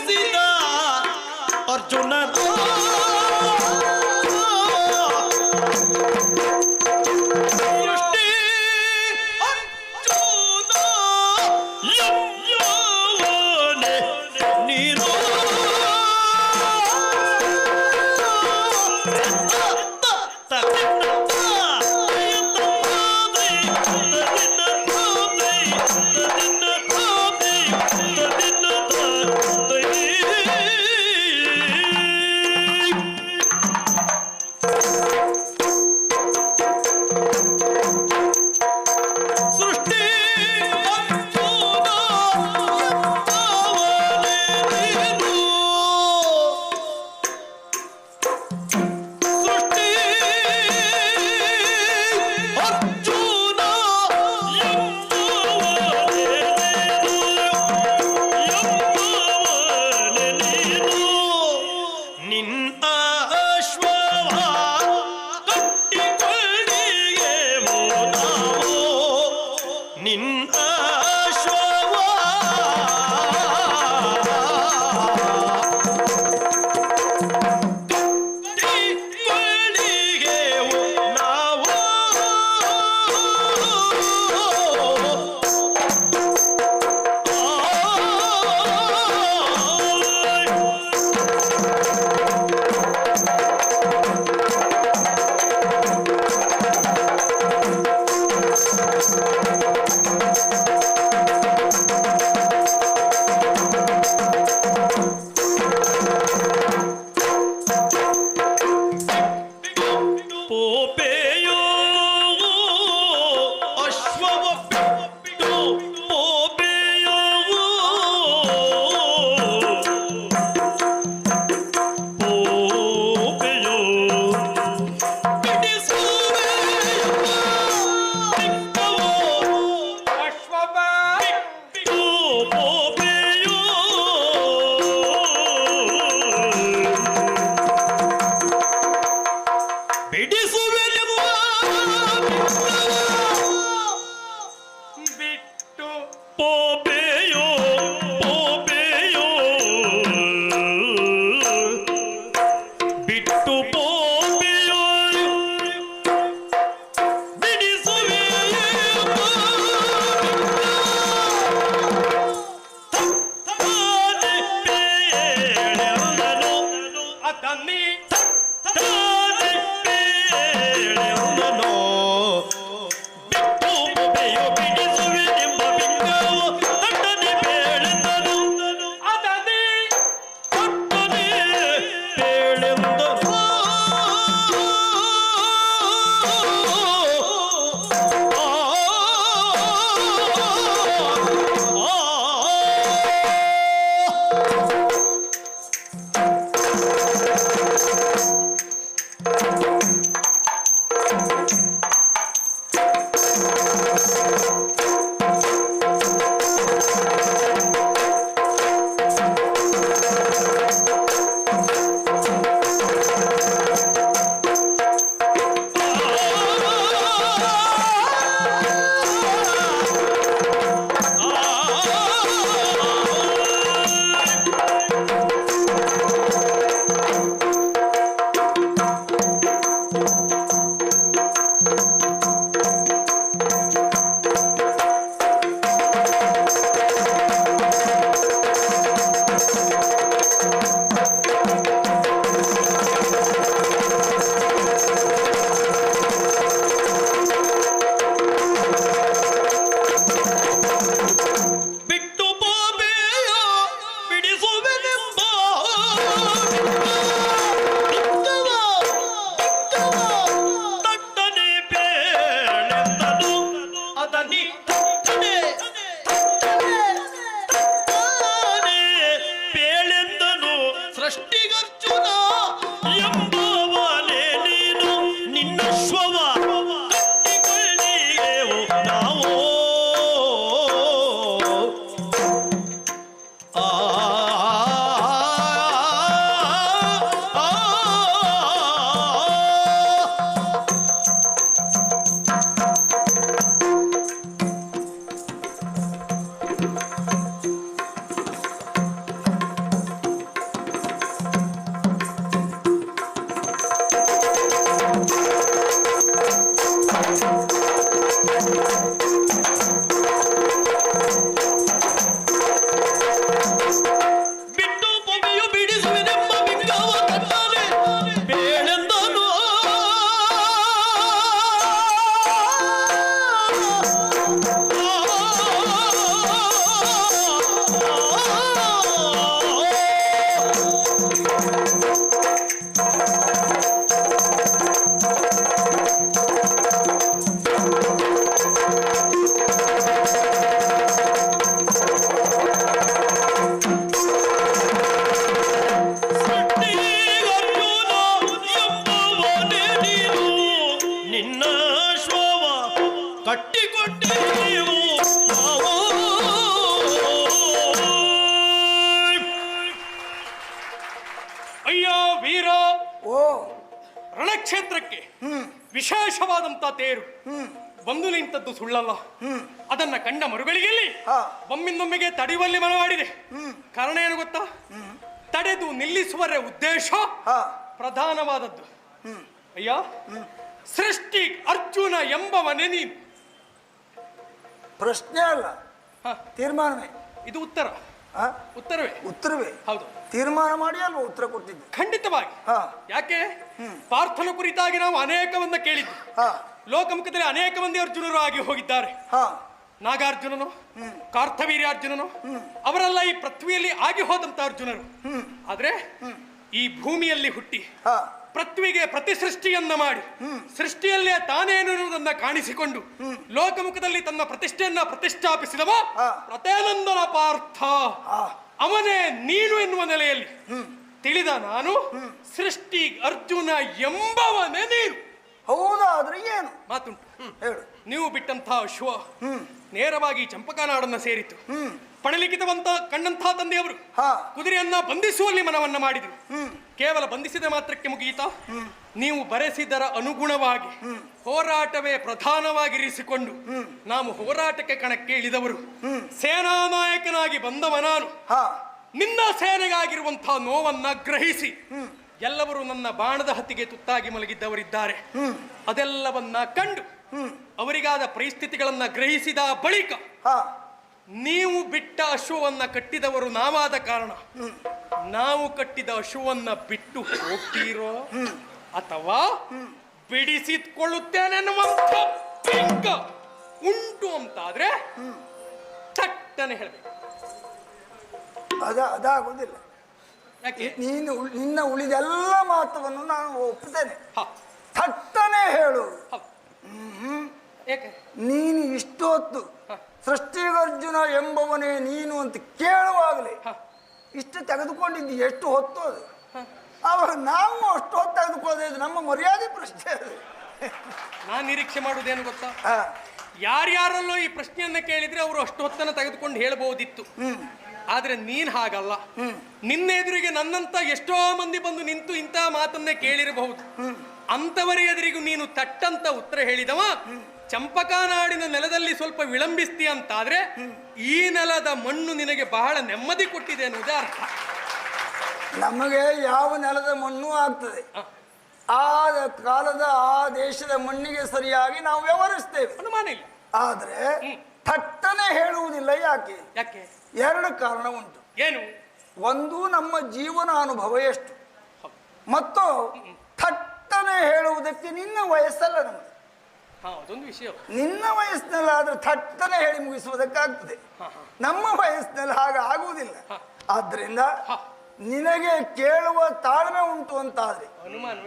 ವಂದಿಸಿದ ಅರ್ಜುನ ವೀರ ಓ ರಣಕ್ಷೇತ್ರಕ್ಕೆ ವಿಶೇಷವಾದಂತ ತೇರು ಬಂದು ನಿಂತದ್ದು ಸುಳ್ಳಲ್ಲ. ಅದನ್ನ ಕಂಡ ಮರುಗಳಿಗೆಲ್ಲಿ ಒಮ್ಮಿಂದೊಮ್ಮೆಗೆ ತಡೆಯುವಲ್ಲಿ ಮನವಾಡಿದೆ. ಕಾರಣ ಏನು ಗೊತ್ತಾ? ತಡೆದು ನಿಲ್ಲಿಸುವರ ಉದ್ದೇಶ ಪ್ರಧಾನವಾದದ್ದು. ಅಯ್ಯ, ಸೃಷ್ಟಿ ಅರ್ಜುನ ಎಂಬವನೇ ನೀನು. ಪ್ರಶ್ನೆ ಅಲ್ಲ, ತೀರ್ಮಾನವೇ ಇದು. ಉತ್ತರ ಉತ್ತರವೇ ಉತ್ತರವೇ ಹೌದು. ತೀರ್ಮಾನ ಮಾಡಿ ಅಲ್ವಾ ಉತ್ತರ ಕೊಟ್ಟಿದ್ದು? ಖಂಡಿತವಾಗಿ. ಯಾಕೆ? ಪಾರ್ಥನ ಕುರಿತಾಗಿ ನಾವು ಅನೇಕವನ್ನ ಕೇಳಿದ್ದು. ಲೋಕಮುಖದಲ್ಲಿ ಅನೇಕ ಮಂದಿ ಅರ್ಜುನರು ಆಗಿ ಹೋಗಿದ್ದಾರೆ. ನಾಗಾರ್ಜುನನು, ಕಾರ್ತವೀರ್ಯಾರ್ಜುನನು, ಅವರೆಲ್ಲ ಈ ಪೃಥ್ವಿಯಲ್ಲಿ ಆಗಿ ಹೋದಂತ ಅರ್ಜುನರು. ಆದ್ರೆ ಈ ಭೂಮಿಯಲ್ಲಿ ಹುಟ್ಟಿ ಪೃಥ್ವಿಗೆ ಪ್ರತಿ ಸೃಷ್ಟಿಯನ್ನ ಮಾಡಿ ಸೃಷ್ಟಿಯಲ್ಲೇ ತಾನೇನುವುದನ್ನ ಕಾಣಿಸಿಕೊಂಡು ಲೋಕಮುಖದಲ್ಲಿ ತನ್ನ ಪ್ರತಿಷ್ಠೆಯನ್ನ ಪ್ರತಿಷ್ಠಾಪಿಸಿದವ ಪ್ರತೇನಂದನ ಪಾರ್ಥ. ಅವನೇ ನೀನು ಎನ್ನುವ ನೆಲೆಯಲ್ಲಿ ತಿಳಿದ ನಾನು ಸೃಷ್ಟಿ ಅರ್ಜುನ ಎಂಬವನೇ ನೀನು. ಹೌದಾದ್ರೆ ಏನು ಮಾತುಂಟು. ಹೇಳು. ನೀವು ಬಿಟ್ಟಂತಹ ಅಶ್ವ ನೇರವಾಗಿ ಚಂಪಕನಾಡನ್ನ ಸೇರಿತು. ಪಣಲಿಖಿತವಂತ ಕಂಡಂತಹ ತಂದೆಯವರು ಕುದುರೆಯನ್ನ ಬಂಧಿಸುವಲ್ಲಿ ಮನವನ್ನ ಮಾಡಿದರು. ಕೇವಲ ಬಂಧಿಸಿದ ಮಾತ್ರಕ್ಕೆ ಮುಗಿಯಿತಾ? ನೀವು ಬರೆಸಿದರ ಅನುಗುಣವಾಗಿ ಹೋರಾಟವೇ ಪ್ರಧಾನವಾಗಿರಿಸಿಕೊಂಡು ನಾವು ಹೋರಾಟಕ್ಕೆ ಕಣಕ್ಕೆ ಇಳಿದವರು. ಸೇನಾ ನಾಯಕನಾಗಿ ಬಂದವ ನಾನು. ನಿನ್ನ ಸೇನೆಗಾಗಿರುವಂತಹ ನೋವನ್ನ ಗ್ರಹಿಸಿ ಎಲ್ಲವರು ನನ್ನ ಬಾಣದ ಹತ್ತಿಗೆ ತುತ್ತಾಗಿ ಮಲಗಿದ್ದವರಿದ್ದಾರೆ. ಅದೆಲ್ಲವನ್ನ ಕಂಡು ಅವರಿಗಾದ ಪರಿಸ್ಥಿತಿಗಳನ್ನ ಗ್ರಹಿಸಿದ ಬಳಿಕ ನೀವು ಬಿಟ್ಟ ಅಶ್ವವನ್ನ ಕಟ್ಟಿದವರು ನಾವಾದ ಕಾರಣ ನಾವು ಕಟ್ಟಿದ ಅಶ್ವವನ್ನ ಬಿಟ್ಟು ಹೋಗ್ತೀರೋ ಅಥವಾ ಬಿಡಿಸಿಕೊಳ್ಳುತ್ತೇನೆನ್ನುವಂಥ ಪಿಂಕ ಉಂಟು ಅಂತಾದ್ರೆ ತಟ್ಟನೆ ಹೇಳಬೇಕು. ಅದಾಗುವುದಿಲ್ಲ. ನೀನು ನಿನ್ನ ಉಳಿದೆಲ್ಲ ಮಾತವನ್ನು ನಾನು ಒಪ್ಪುತ್ತೇನೆ. ಥಟ್ಟನೆ ಹೇಳು. ನೀನು ಇಷ್ಟೊತ್ತು ಸೃಷ್ಟಿಗರ್ಜುನ ಎಂಬವನೇ ನೀನು ಅಂತ ಕೇಳುವಾಗಲೇ ಇಷ್ಟು ತೆಗೆದುಕೊಂಡಿದ್ದು ಎಷ್ಟು ಹೊತ್ತು ಅದು? ಅವಾಗ ನಾವು ಅಷ್ಟು ಹೊತ್ತು ತೆಗೆದುಕೊಳ್ಳೋದೇ ನಮ್ಮ ಮರ್ಯಾದೆ ಪ್ರಶ್ನೆ ಅದು. ನಾನು ನಿರೀಕ್ಷೆ ಮಾಡುವುದೇನು ಗೊತ್ತಾ? ಯಾರ್ಯಾರಲ್ಲೋ ಈ ಪ್ರಶ್ನೆಯನ್ನ ಕೇಳಿದ್ರೆ ಅವರು ಅಷ್ಟು ಹೊತ್ತನ್ನು ತೆಗೆದುಕೊಂಡು ಹೇಳಬಹುದಿತ್ತು. ಆದ್ರೆ ನೀನ್ ಹಾಗಲ್ಲ. ನಿನ್ನ ಎದುರಿಗೆ ನನ್ನಂತ ಎಷ್ಟೋ ಮಂದಿ ಬಂದು ನಿಂತು ಇಂತಹ ಮಾತನ್ನೇ ಕೇಳಿರಬಹುದು. ಅಂತವರ ಎದುರಿಗೂ ನೀನು ತಟ್ಟಂತ ಉತ್ತರ ಹೇಳಿದವ ಚಂಪಕಾನಾಡಿನ ನೆಲದಲ್ಲಿ ಸ್ವಲ್ಪ ವಿಳಂಬಿಸ್ತೀಯ ಅಂತಾದ್ರೆ ಈ ನೆಲದ ಮಣ್ಣು ನಿನಗೆ ಬಹಳ ನೆಮ್ಮದಿ ಕೊಟ್ಟಿದೆ ಅನ್ನೋದೇ ಅರ್ಥ. ನಮಗೆ ಯಾವ ನೆಲದ ಮಣ್ಣು ಆಗ್ತದೆ, ಆ ಕಾಲದ ಆ ದೇಶದ ಮಣ್ಣಿಗೆ ಸರಿಯಾಗಿ ನಾವು ವ್ಯವಹರಿಸ್ತೇವೆ, ಅನುಮಾನ ಇಲ್ಲ. ಆದ್ರೆ ಥಟ್ಟನೆ ಹೇಳುವುದಿಲ್ಲ. ಯಾಕೆ? ಯಾಕೆ? ಎರಡು ಕಾರಣ ಉಂಟು. ಏನು? ಒಂದು, ನಮ್ಮ ಜೀವನ ಅನುಭವ ಎಷ್ಟು, ಮತ್ತು ಥಟ್ಟನೆ ಹೇಳುವುದಕ್ಕೆ ನಿನ್ನ ವಯಸ್ಸಲ್ಲ ನಮಗೆ. ಅದೊಂದು ವಿಷಯ. ನಿನ್ನ ವಯಸ್ಸಿನಲ್ಲಾದ್ರೆ ಥಟ್ಟನೆ ಹೇಳಿ ಮುಗಿಸುವುದಕ್ಕಾಗ್ತದೆ. ನಮ್ಮ ವಯಸ್ಸಿನಲ್ಲಿ ಹಾಗೆ ಆಗುವುದಿಲ್ಲ. ಆದ್ರಿಂದ ನಿನಗೆ ಕೇಳುವ ತಾಳ್ಮೆ ಉಂಟು ಅಂತಾದ್ರೆ ಅನುಮಾನ